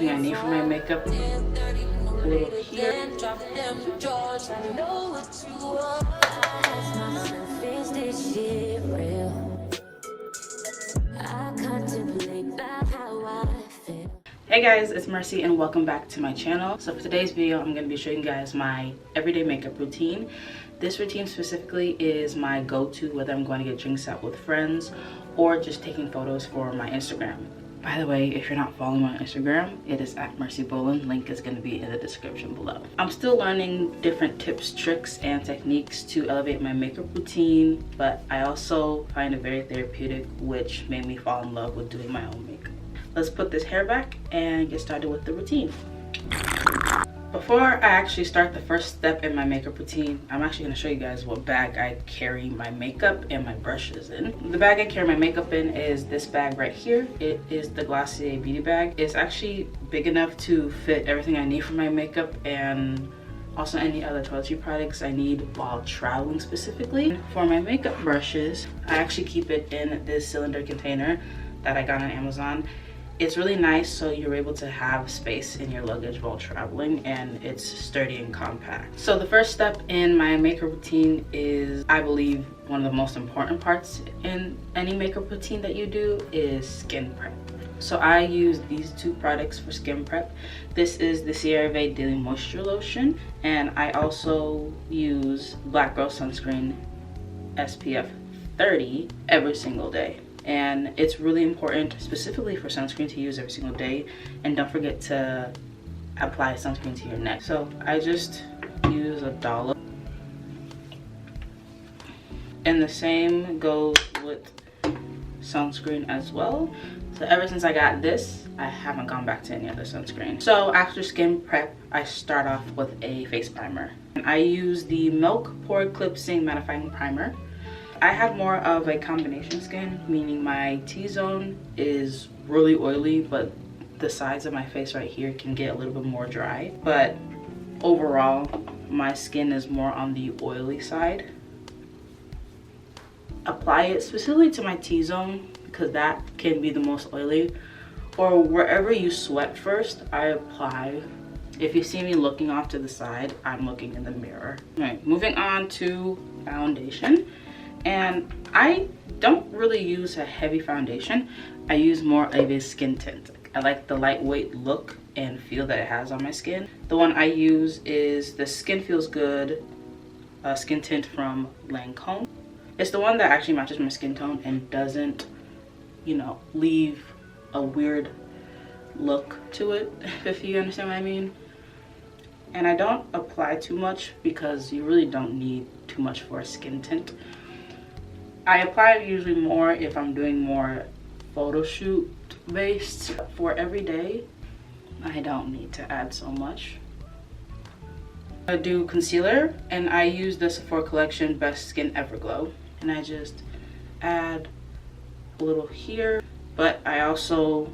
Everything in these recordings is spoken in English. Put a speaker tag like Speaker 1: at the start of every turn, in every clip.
Speaker 1: everything I need for my makeup. A little here. Hey guys, it's Mercy and welcome back to my channel. So for today's video, I'm going to be showing you guys my everyday makeup routine. This routine specifically is my go-to whether I'm going to get drinks out with friends or just taking photos for my Instagram. By the way, if you're not following my Instagram, it is at Mercy Bolin. Link is going to be in the description below. I'm still learning different tips, tricks, and techniques to elevate my makeup routine, but I also find it very therapeutic, which made me fall in love with doing my own makeup. Let's put this hair back and get started with the routine. Before I actually start the first step in my makeup routine, I'm actually going to show you guys what bag I carry my makeup and my brushes in. The bag I carry my makeup in is this bag right here. It is the Glossier beauty bag. It's actually big enough to fit everything I need for my makeup and also any other toiletry products I need while traveling specifically. For my makeup brushes, I actually keep it in this cylinder container that I got on Amazon. It's really nice, so you're able to have space in your luggage while traveling, and it's sturdy and compact. So the first step in my makeup routine is, I believe, one of the most important parts in any makeup routine that you do is skin prep. So I use these two products for skin prep. This is the CeraVe Daily Moisture Lotion, and I also use Black Girl Sunscreen SPF 30 every single day. And it's really important specifically for sunscreen to use every single day, and don't forget to apply sunscreen to your neck. So I just use a dollop, and the same goes with sunscreen as well. So ever since I got this, I haven't gone back to any other sunscreen. So after skin prep, I start off with a face primer. I use the Milk Pore Eclipsing Mattifying Primer. I have more of a combination skin, meaning my T-zone is really oily, but the sides of my face right here can get a little bit more dry. But overall, my skin is more on the oily side. Apply it specifically to my T-zone because that can be the most oily. Or wherever you sweat first, I apply. If you see me looking off to the side, I'm looking in the mirror. All right, moving on to foundation. And I don't really use a heavy foundation. I use more of a skin tint. I like the lightweight look and feel that it has on my skin. The one I use is the Skin Feels Good skin tint from Lancome. It's the one that actually matches my skin tone and doesn't, you know, leave a weird look to it, if you understand what I mean. And I don't apply too much because you really don't need too much for a skin tint. I apply it usually more if I'm doing more photo shoot based. For every day, I don't need to add so much. I do concealer, and I use the Sephora Collection Best Skin Everglow, and I just add a little here. But I also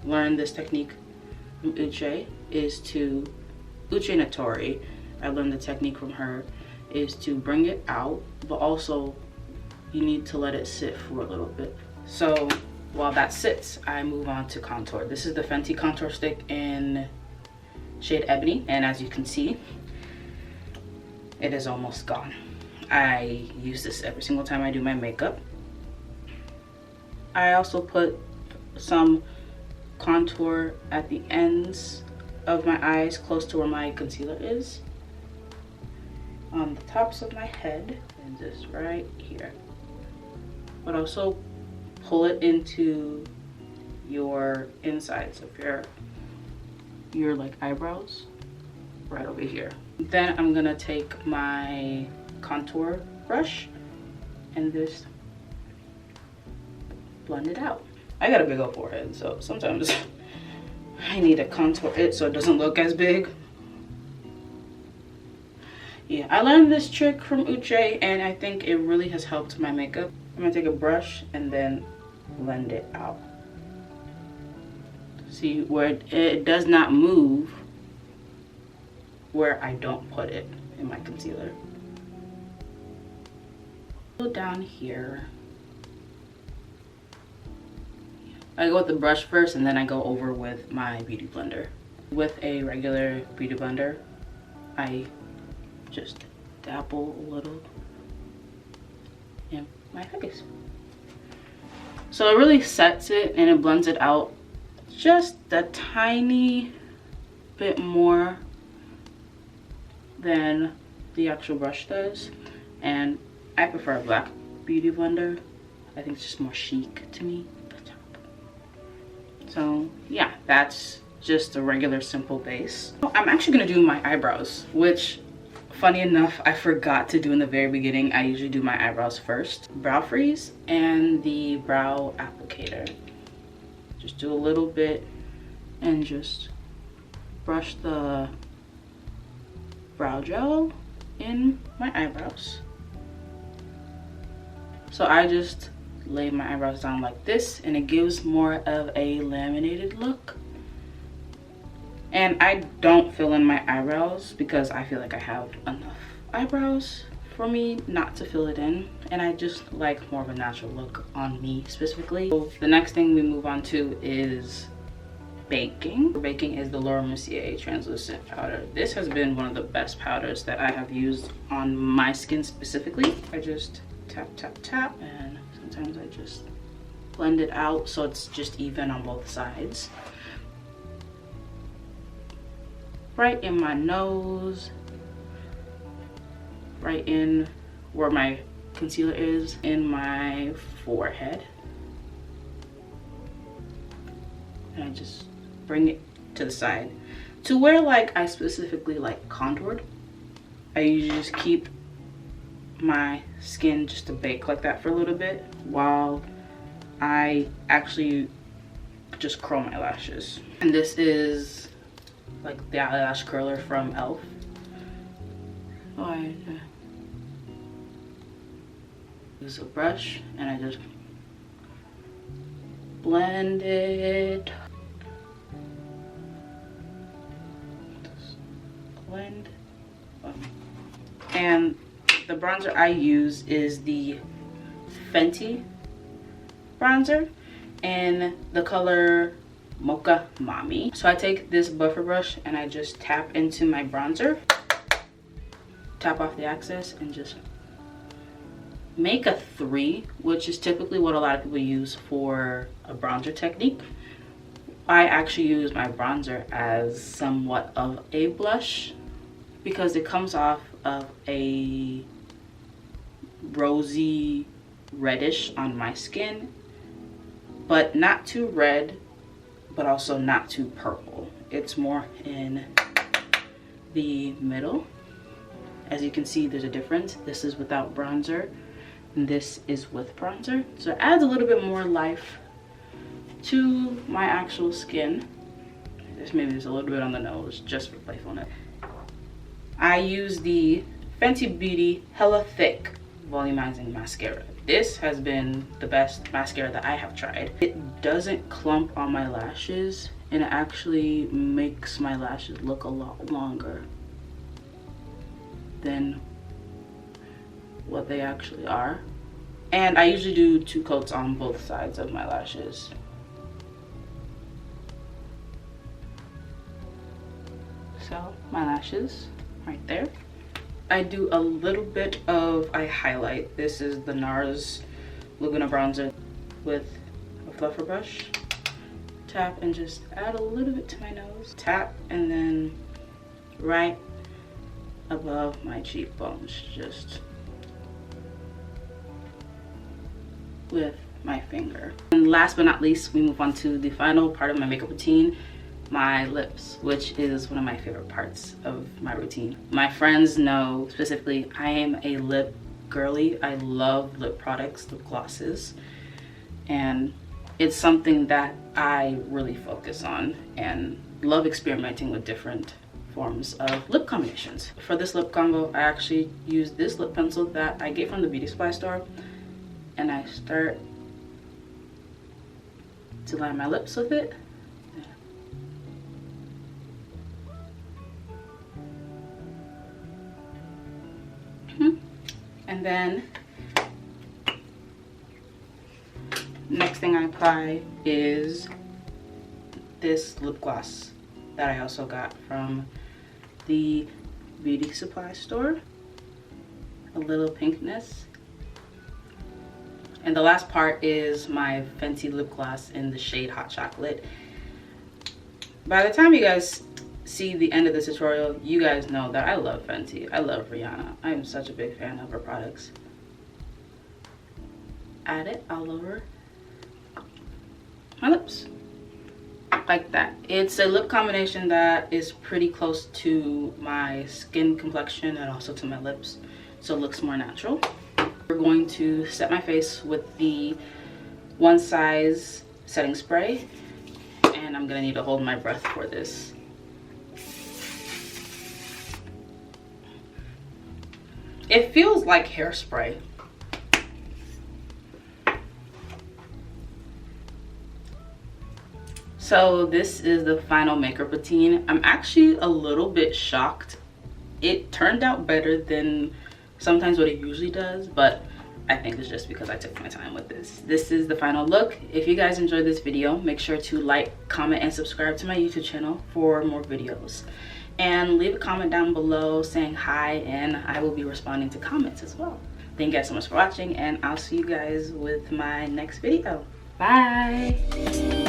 Speaker 1: learned this technique from Uche Natori. I learned the technique from her is to bring it out, but also you need to let it sit for a little bit. So while that sits, I move on to contour. This is the Fenty contour stick in shade Ebony, and as you can see, it is almost gone. I use this every single time I do my makeup. I also put some contour at the ends of my eyes, close to where my concealer is, on the tops of my head, and just right here. But also pull it into your insides of your like eyebrows, right over here. Then I'm gonna take my contour brush and just blend it out. I got a big old forehead, so sometimes I need to contour it so it doesn't look as big. Yeah, I learned this trick from Uche, and I think it really has helped my makeup. I'm gonna take a brush and then blend it out. See where it does not move where I don't put it in my concealer. Go down here. I go with the brush first and then I go over with my beauty blender. With a regular beauty blender, I just dabble a little in my face. So it really sets it and it blends it out just a tiny bit more than the actual brush does. And I prefer a black beauty blender. I think it's just more chic to me. So yeah, that's just a regular simple base. I'm actually gonna do my eyebrows, which funny enough, I forgot to do in the very beginning. I usually do my eyebrows first. Brow freeze and the brow applicator. Just do a little bit and just brush the brow gel in my eyebrows. So I just lay my eyebrows down like this and it gives more of a laminated look. And I don't fill in my eyebrows because I feel like I have enough eyebrows for me not to fill it in. And I just like more of a natural look on me specifically. So the next thing we move on to is baking. Baking is the Mercier translucent powder. This has been one of the best powders that I have used on my skin specifically. I just tap, tap, tap, and sometimes I just blend it out so it's just even on both sides. Right in my nose, right in where my concealer is, in my forehead. And I just bring it to the side to where like I specifically like contoured. I usually just keep my skin just to bake like that for a little bit while I actually just curl my lashes. And this is like the eyelash curler from e.l.f. Oh, I use a brush and I just blend it. Just blend. And the bronzer I use is the Fenty bronzer in the color Mocha Mommy. So I take this buffer brush and I just tap into my bronzer, tap off the excess, and just make a 3, which is typically what a lot of people use for a bronzer technique. I actually use my bronzer as somewhat of a blush because it comes off of a rosy reddish on my skin, but not too red, but also not too purple. It's more in the middle. As you can see, there's a difference. This is without bronzer and this is with bronzer. So it adds a little bit more life to my actual skin. Maybe there's a little bit on the nose just for playfulness. I use the Fenty Beauty Hella Thick Volumizing Mascara. This has been the best mascara that I have tried. It doesn't clump on my lashes and it actually makes my lashes look a lot longer than what they actually are. And I usually do 2 coats on both sides of my lashes. So my lashes right there. I do a little bit of eye highlight. This is the NARS Laguna bronzer with a fluffer brush. Tap and just add a little bit to my nose. Tap and then right above my cheekbones, just with my finger. And last but not least, we move on to the final part of my makeup routine, my lips, which is one of my favorite parts of my routine. My friends know specifically I am a lip girly. I love lip products, lip glosses, and it's something that I really focus on and love experimenting with different forms of lip combinations. For this lip combo, I actually use this lip pencil that I get from the beauty supply store, and I start to line my lips with it. And then next next thing I apply is this lip gloss that I also got from the beauty supply store. A little pinkness. And the last part is my Fenty lip gloss in the shade Hot Chocolate. By the time you guys see the end of this tutorial, you guys know that I love Fenty. I love Rihanna. I am such a big fan of her products. Add it all over my lips. Like that. It's a lip combination that is pretty close to my skin complexion and also to my lips, so it looks more natural. We're going to set my face with the One Size setting spray, and I'm gonna need to hold my breath for this. It feels like hairspray. So this is the final makeup routine. I'm actually a little bit shocked. It turned out better than sometimes what it usually does, but I think it's just because I took my time with this. This is the final look. If you guys enjoyed this video, make sure to like, comment, and subscribe to my YouTube channel for more videos. And leave a comment down below saying hi, and I will be responding to comments as well. Thank you guys so much for watching, and I'll see you guys with my next video. Bye!